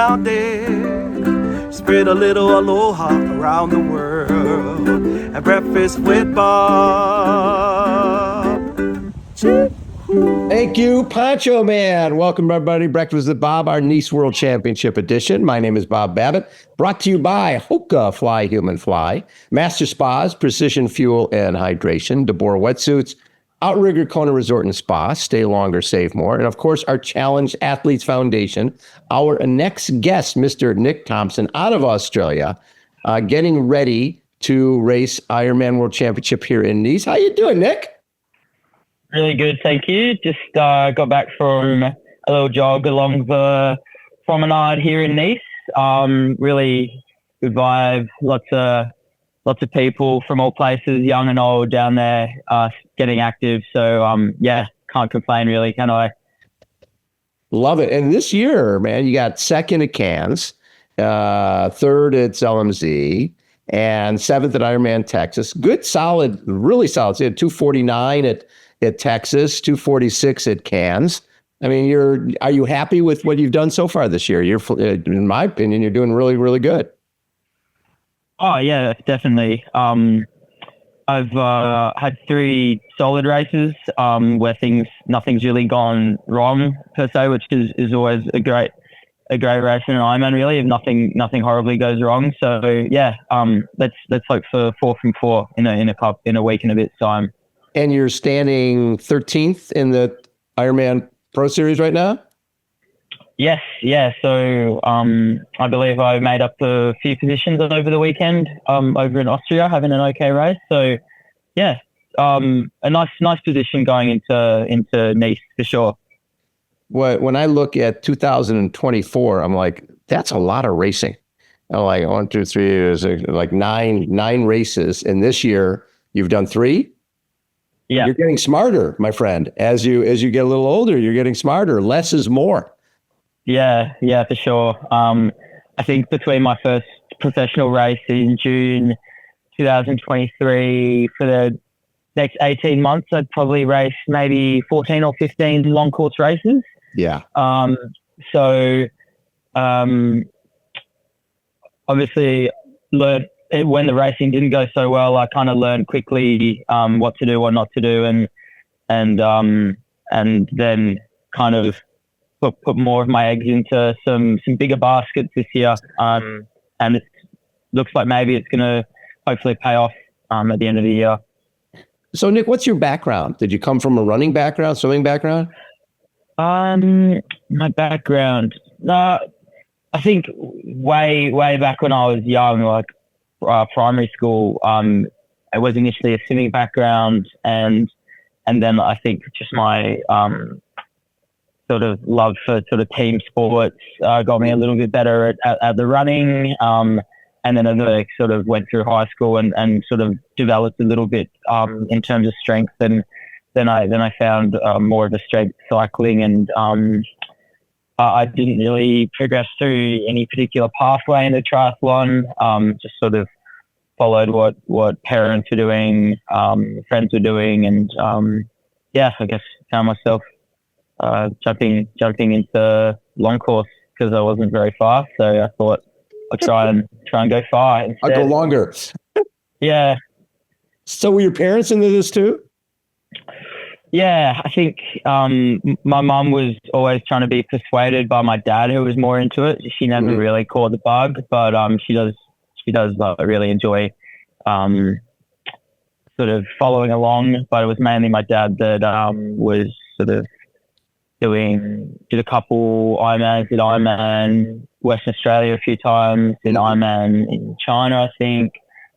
grounded. Spread a little aloha around the world. At breakfast with Bob. Thank you, Poncho Man. Welcome, everybody. Breakfast with Bob, our Nice World Championship edition. My name is Bob Babbitt. Brought to you by HOKA Fly Human Fly, Master Spas, Precision Fuel and Hydration, Deboer Wetsuits, Outrigger Kona Resort and Spa, Stay Longer, Save More, and of course, our Challenge Athletes Foundation. Our next guest, Mr. Nick Thompson, out of Australia, getting ready to race Ironman World Championship here in Nice. How you doing, Nick? Really good, thank you. Just got back from a little jog along the promenade here in Nice. Really good vibe. Lots of people from all places, young and old, down there getting active. So yeah, can't complain really, can I? Love it. And this year, man, you got second at Cairns, third at LMZ, and seventh at Ironman Texas. Good, solid, really solid. So you had 249 at Texas, 246 at Cairns. I mean, are you happy with what you've done so far this year? In my opinion, you're doing really, really good. Oh yeah, definitely. I've had 3 solid races where nothing's really gone wrong per se, which is always a great race in an Ironman. Really, if nothing horribly goes wrong. So yeah, let's hope for 4 from 4 in a week and a bit's time. And you're standing 13th in the Ironman Pro Series right now? Yes, yeah. So I believe I made up a few positions over the weekend over in Austria, having an okay race. So yeah, a nice position going into Nice for sure. When I look at 2024, I'm like, that's a lot of racing. I'm like 1, 2, 3, there's like nine races, and this year you've done 3. Yeah, you're getting smarter, my friend. As you get a little older, you're getting smarter. Less is more. Yeah, for sure. I think between my first professional race in June 2023 for the next 18 months, I'd probably race maybe 14 or 15 long course races. Yeah. So obviously learned when the racing didn't go so well, I kind of learned quickly what to do, what not to do, and then kind of put more of my eggs into some bigger baskets this year. And it looks like maybe it's going to hopefully pay off at the end of the year. So Nick, what's your background? Did you come from a running background, swimming background? My background, I think way back when I was young, like primary school, it was initially a swimming background, and then I think just my sort of love for sort of team sports got me a little bit better at the running, and then as I sort of went through high school and sort of developed a little bit in terms of strength, and then I found more of a strength cycling, and I didn't really progress through any particular pathway in the triathlon. Just sort of followed what parents were doing, friends were doing, and yeah, I guess found myself jumping into long course because I wasn't very fast. So I thought I'll try and go far instead. I'll go longer. Yeah. So were your parents into this too? Yeah, I think my mum was always trying to be persuaded by my dad, who was more into it. She never really caught the bug, but she does really enjoy sort of following along. But it was mainly my dad that was sort of did a couple Ironmans, did Ironman Western Australia a few times, did Ironman in China, I think,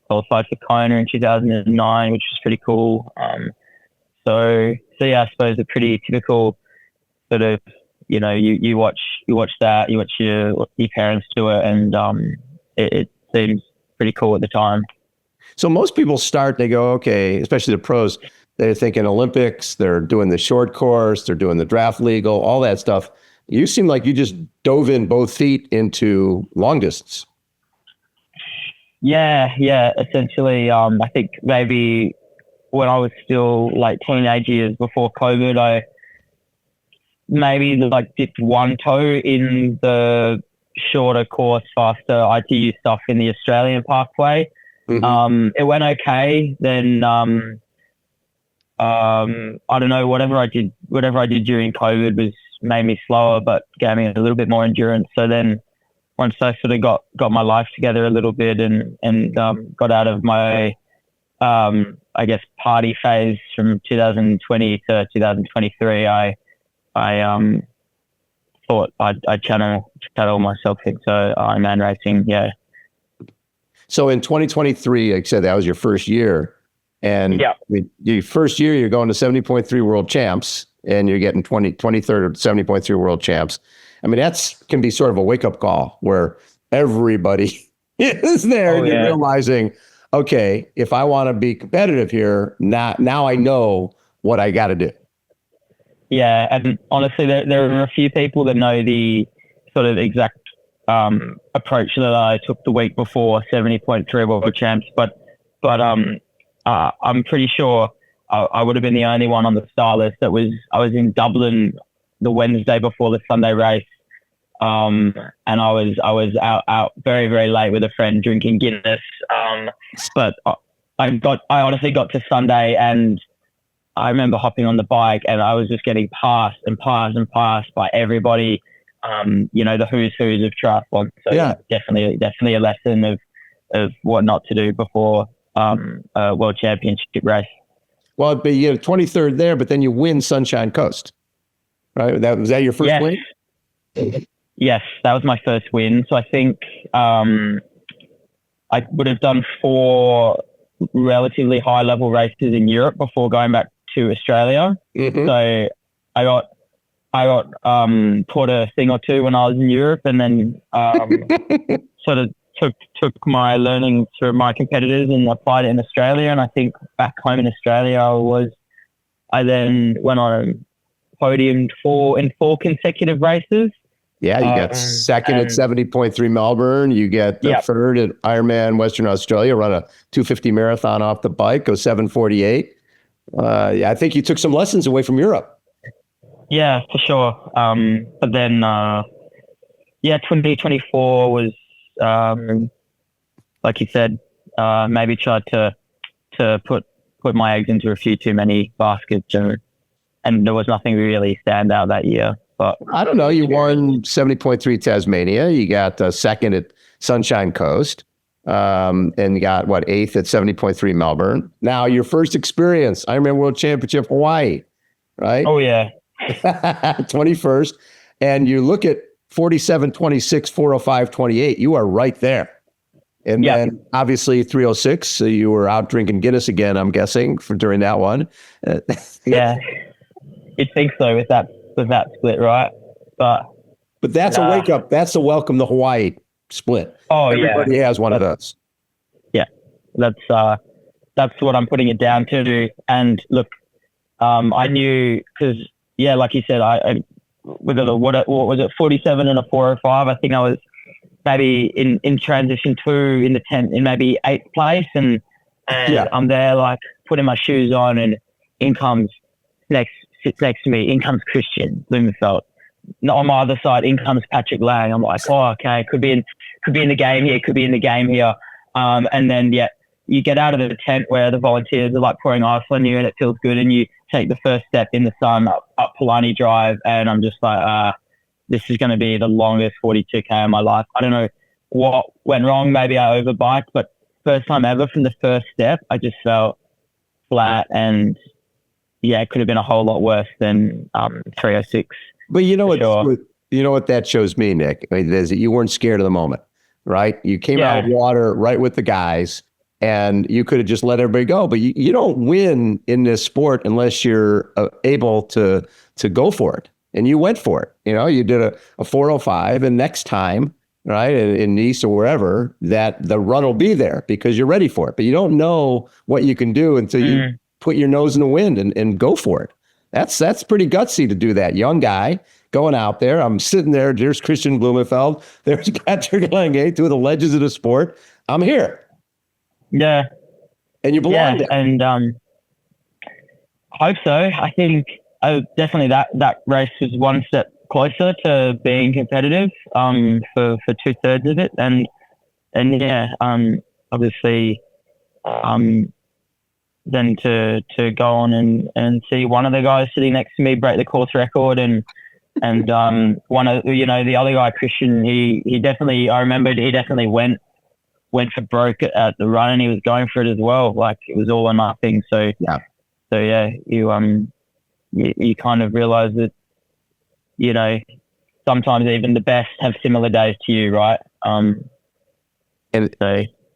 qualified for Kona in 2009, which was pretty cool. So yeah, I suppose a pretty typical sort of, you know, you watch that, you watch your parents do it, and it seems pretty cool at the time. So most people start, they go, okay, especially the pros, they're thinking Olympics, they're doing the short course, they're doing the draft legal, all that stuff. You seem like you just dove in both feet into long distance. Yeah, essentially. I think maybe when I was still like teenage years before COVID, I maybe like dipped one toe in the shorter course, faster ITU stuff in the Australian Parkway. It went okay. Then I don't know, whatever I did during COVID made me slower, but gave me a little bit more endurance. So then once I sort of got my life together a little bit and got out of my I guess party phase from 2020 to 2023, I thought I'd channel myself into Ironman racing. Yeah. So in 2023, like I said, that was your first year. And your first year, you're going to 70.3 world champs and you're getting 23rd or 70.3 world champs. I mean, can be sort of a wake-up call where everybody is there and you're realizing, okay, if I want to be competitive here, now I know what I got to do. Yeah, and honestly, there are a few people that know the sort of exact approach that I took the week before 70.3 World Champs, but I'm pretty sure I would have been the only one on the star list I was in Dublin the Wednesday before the Sunday race, and I was out very, very late with a friend drinking Guinness, but I honestly got to Sunday and I remember hopping on the bike and I was just getting passed by everybody, the who's of triathlon. So yeah, definitely a lesson of what not to do before a world championship race. Well, but you had 23rd there, but then you win Sunshine Coast, right? Was that your first win? Yes, that was my first win. So I think I would have done 4 relatively high level races in Europe before going back to Australia. So I got taught a thing or two when I was in Europe, and then sort of took my learning to my competitors and applied it in Australia. And I think back home in Australia, I then went on a podium in 4 consecutive races. Yeah, you got second at 70.3 Melbourne. You get third at Ironman Western Australia, run a 250 marathon off the bike, go 7:48. I think you took some lessons away from Europe. Yeah, for sure. But then, 2024 was, like you said, maybe tried to put my eggs into a few too many baskets, and there was nothing really stand out that year. But I don't know. You won 70.3 Tasmania. You got second at Sunshine Coast, and you got 8th at 70.3 Melbourne. Now your first experience, Ironman World Championship Hawaii, right? Oh yeah, 21st, and you look at 47.26, 405.28. You are right there. And then obviously 306. So you were out drinking Guinness again, I'm guessing, during that one. Yeah, you'd think so with that split, right? But that's a wake up. That's a welcome to Hawaii split. Oh, everybody has one of those. Yeah, that's what I'm putting it down to. And look, I knew because like you said, I with what was it, 47 and a 405. I think I was maybe in transition 2 in the 10 in maybe 8th place, and I'm there like putting my shoes on, and in comes sits next to me. In comes Christian Blumenfeld. On my other side, in comes Patrick Lang. I'm like, oh, okay, could be in the game here. And then you get out of the tent where the volunteers are like pouring ice on you, and it feels good, and you take the first step in the sun up Palani Drive, and I'm just like, this is going to be the longest 42K of my life. I don't know what went wrong. Maybe I overbiked, but first time ever from the first step, I just felt flat, and it could have been a whole lot worse than 306. But you know what that shows me, Nick, is that you weren't scared of the moment, right? You came out of water right with the guys, and you could have just let everybody go. But you don't win in this sport unless you're able to go for it. And you went for it. You did a 405, and next time, right, in Nice or wherever, that the run will be there because you're ready for it. But you don't know what you can do until you put your nose in the wind and go for it. That's pretty gutsy to do that. Young guy going out there. I'm sitting there. There's Christian Blumenfeld. There's Patrick Lange, 2 of the legends of the sport. I'm here. Yeah. And you belong there. And I hope so. I think definitely that race was one step closer to being competitive for 2/3 of it, and yeah, obviously then to go on and see one of the guys sitting next to me break the course record, and one of the other guy, Christian, he definitely, I remembered he definitely went for broke at the run, and he was going for it as well. Like, it was all or nothing. So yeah, you kind of realize that, sometimes even the best have similar days to you, right? And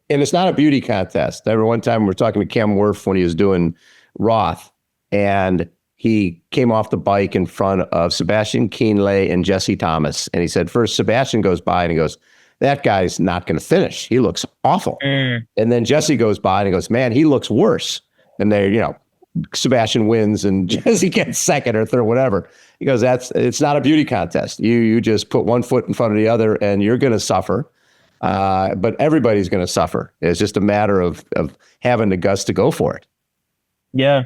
it's not a beauty contest. I remember one time we were talking to Cam Worf when he was doing Roth, and he came off the bike in front of Sebastian Kienle and Jesse Thomas. And he said, first Sebastian goes by and he goes, that guy's not going to finish. He looks awful. And then Jesse goes by and he goes, man, he looks worse. And they're, Sebastian wins and Jesse gets second or third, whatever. He goes, it's not a beauty contest. You just put one foot in front of the other and you're going to suffer. But everybody's going to suffer. It's just a matter of having the guts to go for it. Yeah,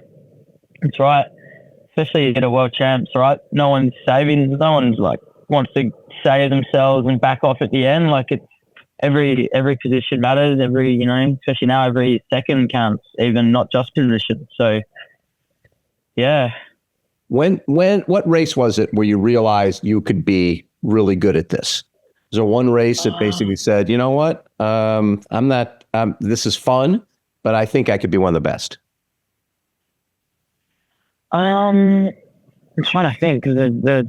that's right. Especially at a world champs, right? No one's saving. No one's wants to save themselves and back off at the end. Like, it's every position matters. Especially now, every second counts, even not just position. So, yeah. What race was it where you realized you could be really good at this? Was there one race that basically said, you know what, I'm not, this is fun, but I think I could be one of the best? I'm trying to think, because there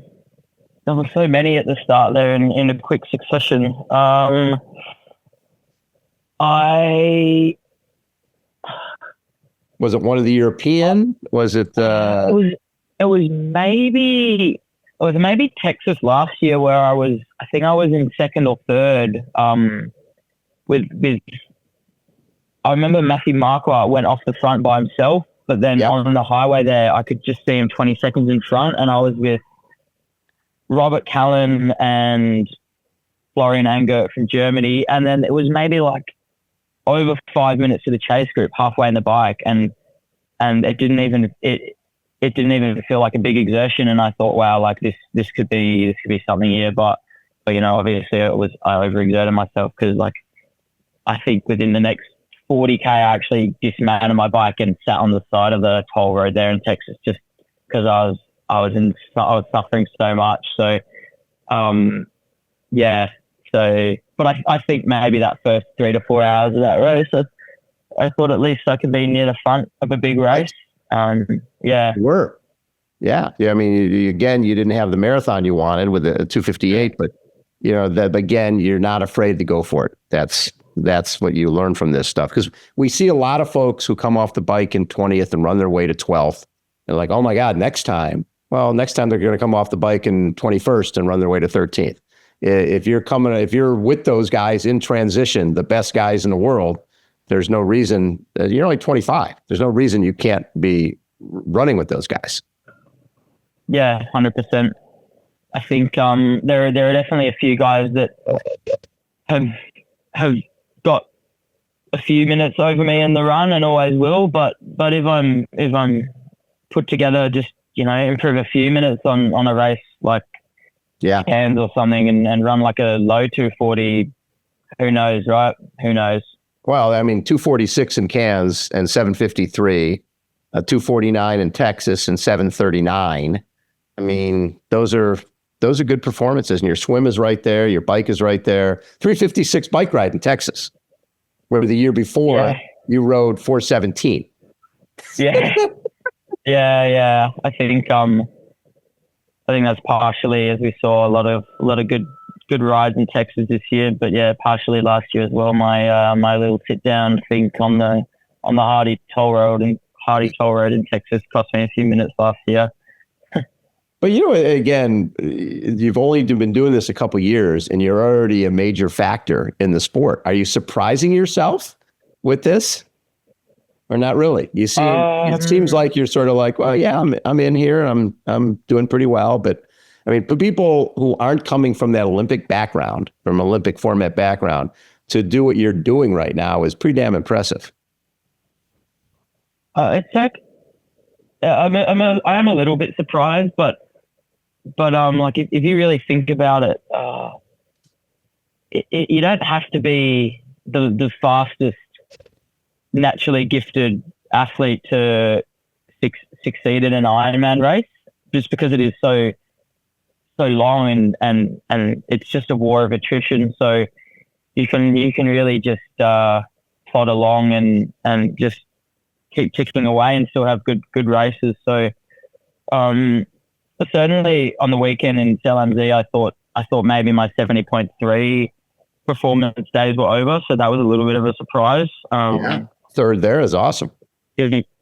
were so many at the start there in a quick succession. Was it one of the European? Was it? It was maybe Texas last year, where I think I was in second or third. With I remember Matthew Marquardt went off the front by himself, but then on the highway there, I could just see him 20 seconds in front, and I was with Robert Callan and Florian Angert from Germany, and then it was maybe over 5 minutes to the chase group, halfway in the bike, and it didn't even feel like a big exertion, and I thought, wow, this could be something here, but obviously I overexerted myself, because I think within the next 40K I actually dismounted my bike and sat on the side of the toll road there in Texas, just because I was suffering so much. So, but I think maybe that first 3 to 4 hours of that race, I thought at least I could be near the front of a big race. You were. Yeah. I mean, you didn't have the marathon you wanted with a 2:58, but that again, you're not afraid to go for it. That's what you learn from this stuff. Because we see a lot of folks who come off the bike in 20th and run their way to 12th. They're like, oh my God, next time. Well, next time they're going to come off the bike in 21st and run their way to 13th. If you're with those guys in transition, the best guys in the world, there's no reason, you're only 25. There's no reason you can't be running with those guys. Yeah, 100%. I think there are definitely a few guys that have got a few minutes over me in the run, and always will. But if I'm put together, just improve a few minutes on a race Cairns or something, and run a low 240, who knows, right? Who knows? Well, I mean, 246 in Cairns and 753, 249 in Texas and 739. I mean, those are good performances, and your swim is right there, your bike is right there. 356 bike ride in Texas, where the year before you rode 417. Yeah. Yeah. I think that's partially, as we saw a lot of good rides in Texas this year, but partially last year as well. My little sit down thing on the Hardy Toll Road in Texas cost me a few minutes last year. But again, you've only been doing this a couple of years, and you're already a major factor in the sport. Are you surprising yourself with this, or not really? You see, it seems like you're sort of like, well, yeah, I'm in here, and I'm doing pretty well. But I mean, for people who aren't coming from that Olympic background, from Olympic format background, to do what you're doing right now is pretty damn impressive. I am a little bit surprised, but like if you really think about it, you don't have to be the fastest, naturally gifted athlete to succeed in an Ironman race, just because it is so long and it's just a war of attrition. So you can really just plod along and just keep ticking away and still have good races. So certainly on the weekend in Zell, I thought maybe my 70.3 performance days were over, so that was a little bit of a surprise. Third there is awesome.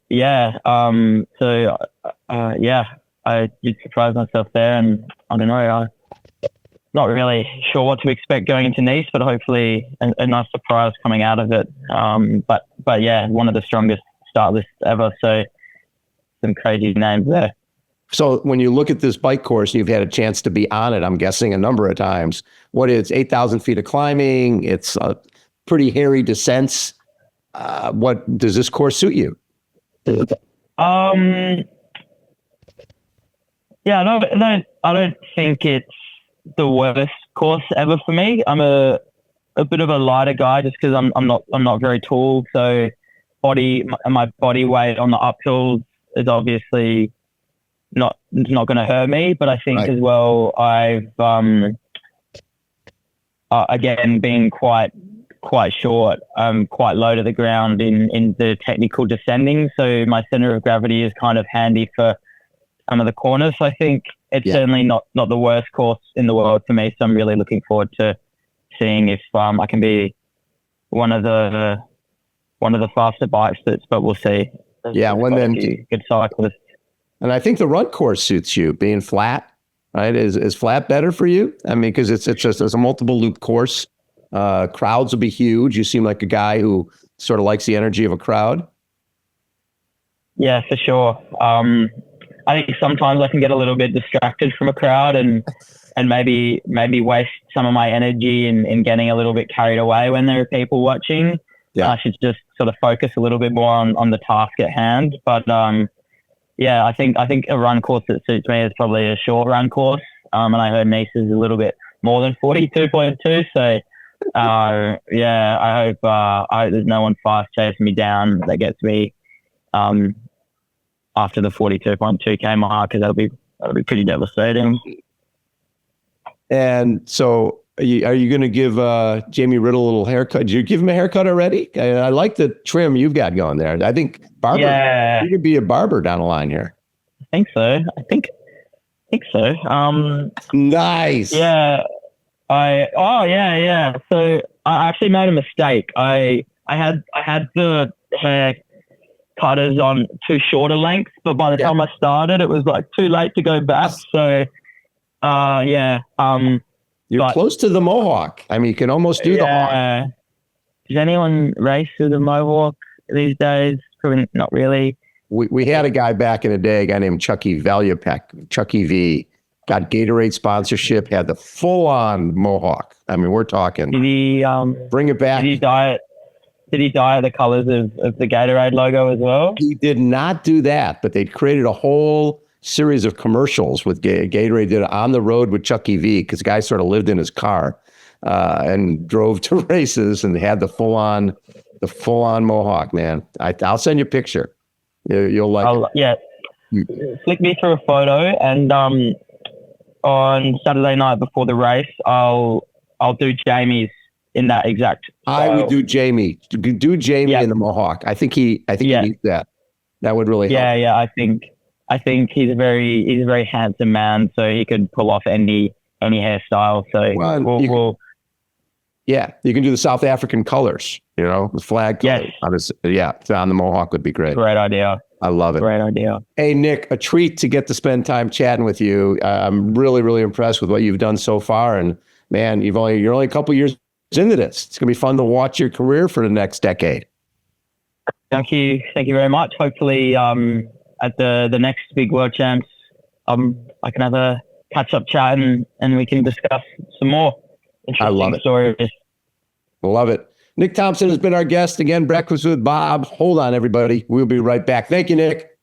Yeah. I did surprise myself there, and I don't know. I'm not really sure what to expect going into Nice, but hopefully a nice surprise coming out of it. But yeah, one of the strongest start lists ever. So some crazy names there. So when you look at this bike course, you've had a chance to be on it, I'm guessing, a number of times. What is 8,000 feet of climbing? It's pretty hairy descents. What does this course suit you? Yeah, I don't think it's the worst course ever for me. I'm a bit of a lighter guy just because I'm not very tall. So my body weight on the uphills is obviously not going to hurt me. But I think as well, I've again being quite short, quite low to the ground in the technical descending. So my center of gravity is kind of handy for some of the corners. So I think it's certainly not the worst course in the world for me. So I'm really looking forward to seeing if I can be one of the faster bike fits, but we'll see. Good cyclist. And I think the run course suits you, being flat, right? Is flat better for you? I mean, because it's a multiple loop course. Crowds will be huge. You seem like a guy who sort of likes the energy of a crowd. Yeah, for sure. I think sometimes I can get a little bit distracted from a crowd and maybe waste some of my energy in getting a little bit carried away when there are people watching. Yeah. I should just sort of focus a little bit more on the task at hand. But I think a run course that suits me is probably a short run course. And I heard Nice is a little bit more than 42.2. So I hope there's no one fast chasing me down that gets me after the 42.2K mark, because that'll be pretty devastating. And so are you going to give Jamie Riddle a little haircut? Did you give him a haircut already? I like the trim you've got going there. I think barber. Yeah. You could be a barber down the line here. I think so. Nice. Yeah. So I actually made a mistake. I had the hair cutters on too short a length, but by the time I started, it was like too late to go back. So, you're close to the mohawk. I mean, you can almost do the hawk. Does anyone race with a mohawk these days? Probably not really. We had a guy back in the day, a guy named Chucky Valupack, Chucky V, got Gatorade sponsorship, had the full-on mohawk. I mean, we're talking. Did he bring it back? Did he dye the colors of the Gatorade logo as well? He did not do that, but they created a whole series of commercials with Gatorade did it on the road with Chucky V, because the guy sort of lived in his car and drove to races and had the full-on mohawk, man. I'll send you a picture. You'll like it. Yeah. Flick me through a photo, and on Saturday night before the race, I'll do Jamie's in that exact style. I would do Jamie. Do Jamie in the mohawk. I think he needs that. That would really help. Yeah. I think he's a very handsome man, so he could pull off any hairstyle. So you can do the South African colors, the flag colors. On the mohawk would be great. Great idea. I love it. Great idea. Hey, Nick, a treat to get to spend time chatting with you. I'm really, really impressed with what you've done so far. And man, you're only a couple years into this. It's going to be fun to watch your career for the next decade. Thank you very much. Hopefully, at the next big World Champs, I can have a catch-up chat and we can discuss some more interesting stories. Love it. Nick Thompson has been our guest. Again, Breakfast with Bob. Hold on, everybody. We'll be right back. Thank you, Nick.